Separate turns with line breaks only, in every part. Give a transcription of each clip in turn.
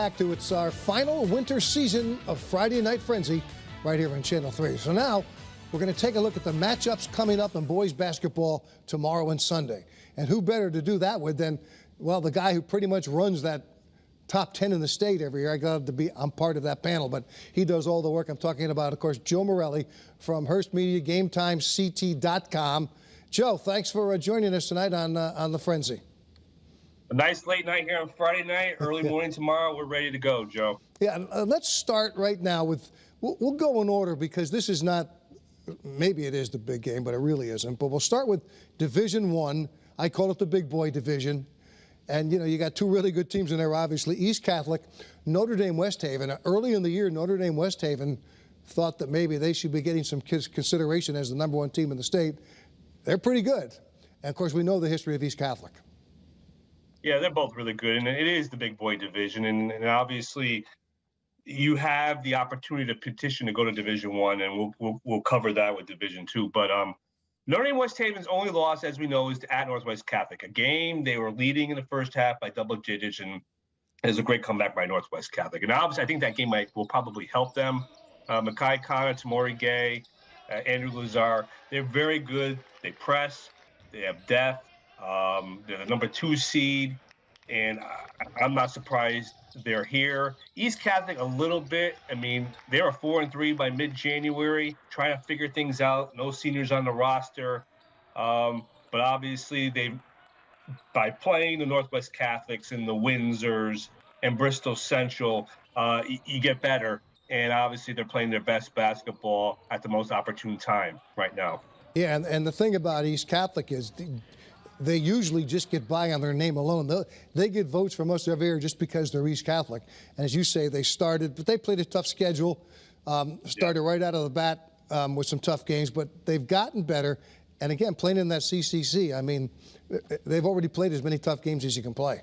Back to it's our final winter season of Friday Night Frenzy right here on Channel 3. So now we're going to take a look at the matchups coming up in boys basketball tomorrow and Sunday. And who better to do that with than, well, the guy who pretty much runs that top 10 in the state every year. I'm part of that panel, but he does all the work. I'm talking about, of course, Joe Morelli from Hearst Media, GameTimeCT.com. Joe, thanks for joining us tonight on the Frenzy.
A nice late night here on Friday night, early morning tomorrow. We're ready to go, Joe.
Yeah, let's start right now with, we'll go in order because this is not, maybe it is the big game, but it really isn't. But we'll start with Division I. I call it the big boy division. And, you know, you got two really good teams in there, obviously. East Catholic, Notre Dame West Haven. Early in the year, Notre Dame West Haven thought that maybe they should be getting some consideration as the #1 team in the state. They're pretty good. And, of course, we know the history of East Catholic.
Yeah, they're both really good, and it is the big boy division, and obviously you have the opportunity to petition to go to Division I, and we'll cover that with Division II. But Notre Dame West Haven's only loss, as we know, is at Northwest Catholic. A game they were leading in the first half by double digits, and it was a great comeback by Northwest Catholic. And obviously, I think that game will probably help them. Makai Connor, Tamori Gay, Andrew Lazar, they're very good. They press. They have depth. They're the #2 seed, and I'm not surprised they're here. East Catholic a little bit. I mean, they were 4-3 by mid-January, trying to figure things out. No seniors on the roster, but obviously by playing the Northwest Catholics and the Windsors and Bristol Central, you get better. And obviously they're playing their best basketball at the most opportune time right now.
Yeah, and the thing about East Catholic is they usually just get by on their name alone. They get votes from us every year just because they're East Catholic. And as you say, they started, but they played a tough schedule, started right out of the bat with some tough games, but they've gotten better. And again, playing in that CCC, I mean, they've already played as many tough games as you can play.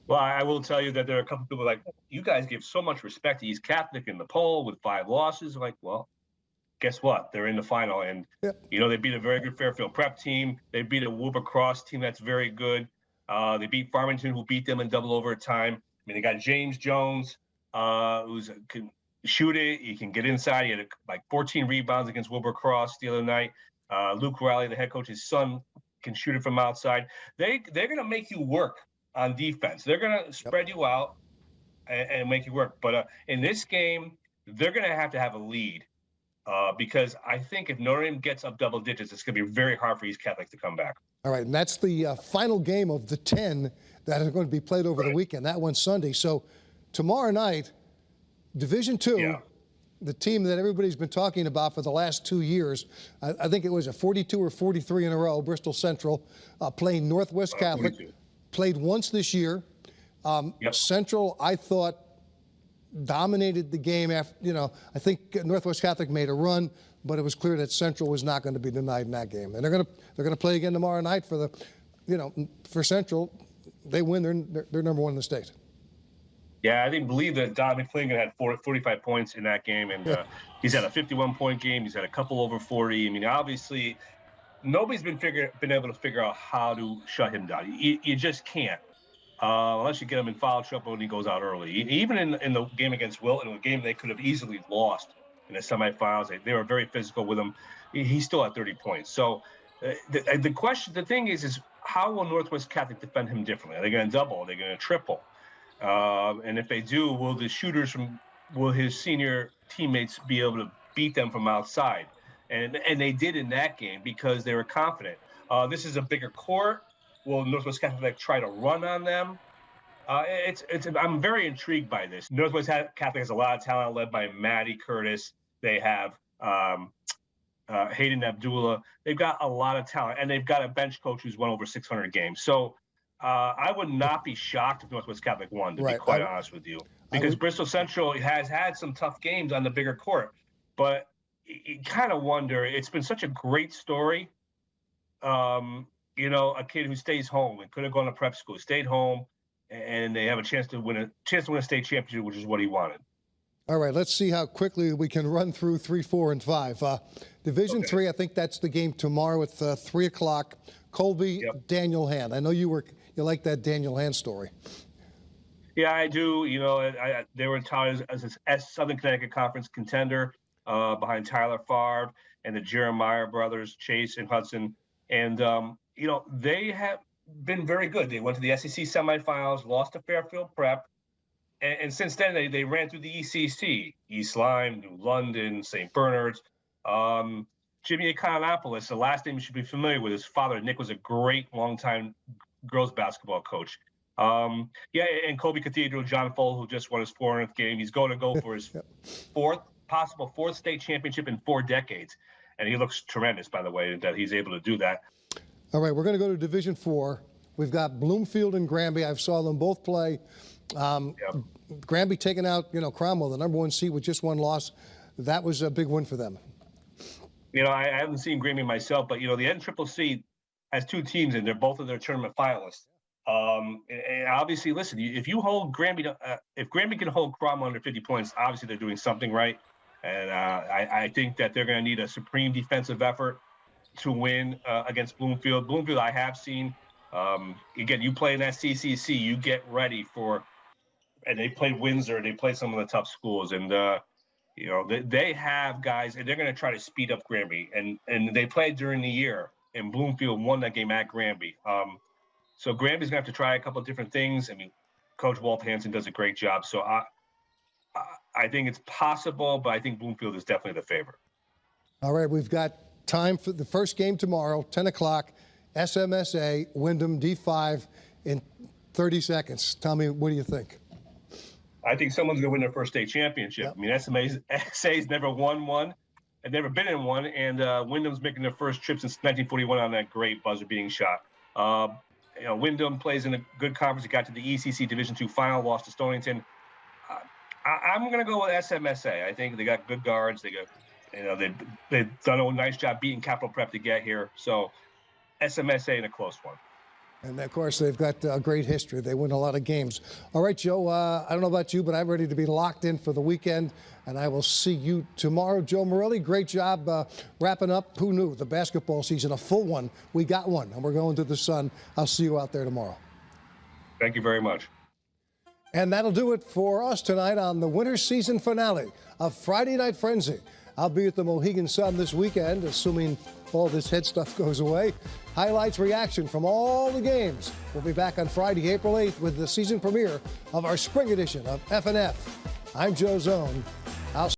Well, I will tell you that there are a couple people like, you guys give so much respect to East Catholic in the poll with 5 losses. Like, well, guess what? They're in the final. And, you know, they beat a very good Fairfield Prep team. They beat a Wilbur Cross team that's very good. They beat Farmington, who beat them in double overtime. I mean, they got James Jones, who can shoot it. He can get inside. He had like 14 rebounds against Wilbur Cross the other night. Luke Riley, the head coach's son, can shoot it from outside. They're going to make you work on defense. They're going to spread you out and make you work. But in this game, they're going to have a lead. Because I think if Notre Dame gets up double digits, it's going to be very hard for East Catholic to come back.
All right, and that's the final game of the 10 that are going to be played over the weekend. That one's Sunday. So tomorrow night, Division II, the team that everybody's been talking about for the last 2 years, I think it was a 42 or 43 in a row, Bristol Central, playing Northwest Catholic, 42. Played once this year. Central, I thought, dominated the game after, you know, I think Northwest Catholic made a run, but it was clear that Central was not going to be denied in that game. And they're going to play again tomorrow night for the, you know, for Central. They win, they're #1 in the state.
Yeah, I believe that Don McClingan had 45 points in that game, and he's had a 51-point game. He's had a couple over 40. I mean, obviously, nobody's been able to figure out how to shut him down. You just can't. Unless you get him in foul trouble and he goes out early. Even in the game against Wilton, a game they could have easily lost in the semifinals, they were very physical with him. He still had 30 points. So the thing is how will Northwest Catholic defend him differently? Are they going to double? Are they going to triple? And if they do, will his senior teammates be able to beat them from outside? And they did in that game because they were confident. This is a bigger court. Will Northwest Catholic try to run on them? I'm very intrigued by this. Northwest Catholic has a lot of talent led by Maddie Curtis. They have Hayden Abdullah. They've got a lot of talent, and they've got a bench coach who's won over 600 games. So I would not be shocked if Northwest Catholic won, to be quite honest with you, because Bristol Central has had some tough games on the bigger court. But you kind of wonder, it's been such a great story. You know, a kid who stays home and could have gone to prep school, stayed home, and they have a chance to win a state championship, which is what he wanted.
All right, let's see how quickly we can run through 3, 4, and 5. Division III, I think that's the game tomorrow at 3 o'clock. Colby, Daniel Hand. I know you like that Daniel Hand story.
Yeah, I do. You know, they were touted as a Southern Connecticut Conference contender behind Tyler Favre and the Jeremiah brothers, Chase and Hudson. And, you know, they have been very good. They went to the SEC semifinals, lost to Fairfield Prep. And since then, they ran through the ECC, East Lyme, New London, St. Bernard's. Jimmy Economopoulos, the last name you should be familiar with. His father, Nick, was a great longtime girls basketball coach. Yeah, and Kobe Cathedral, John Foll, who just won his 400th game. He's going to go for his possible fourth state championship in 4 decades. And he looks tremendous, by the way, that he's able to do that.
All right, we're going to go to Division IV. We've got Bloomfield and Granby. I saw them both play. Granby taking out, Cromwell, the #1 seed with just 1 loss. That was a big win for them.
You know, I haven't seen Granby myself, but, the NCCC has 2 teams, and they're both of their tournament finalists. And obviously, listen, if you hold Granby, if Granby can hold Cromwell under 50 points, obviously they're doing something right. And I think that they're going to need a supreme defensive effort to win against Bloomfield. Bloomfield, I have seen. Again, you play in that CCC, you get ready for, and they play Windsor, they play some of the tough schools, and they have guys, and they're going to try to speed up Granby, and they played during the year, and Bloomfield won that game at Granby. So Granby's going to have to try a couple of different things. I mean, Coach Walt Hansen does a great job, so I think it's possible, but I think Bloomfield is definitely the favorite. All
right, we've got time for the first game tomorrow, 10 o'clock. SMSA, Wyndham, D5 in 30 seconds. Tell me, what do you think?
I think someone's going to win their first state championship. Yep. I mean, SMSA's never won one and never been in one, and Wyndham's making their first trip since 1941 on that great buzzer-beating shot. Wyndham plays in a good conference. He got to the ECC Division II final, lost to Stonington. I'm going to go with SMSA. I think they got good guards. They got, they've done a nice job beating Capital Prep to get here. So SMSA in a close one.
And, of course, they've got a great history. They win a lot of games. All right, Joe, I don't know about you, but I'm ready to be locked in for the weekend, and I will see you tomorrow. Joe Morelli, great job wrapping up. Who knew? The basketball season, a full one. We got one, and we're going to the Sun. I'll see you out there tomorrow.
Thank you very much.
And that'll do it for us tonight on the winter season finale of Friday Night Frenzy. I'll be at the Mohegan Sun this weekend, assuming all this head stuff goes away. Highlights, reaction from all the games. We'll be back on Friday, April 8th with the season premiere of our spring edition of FNF. I'm Joe Zone.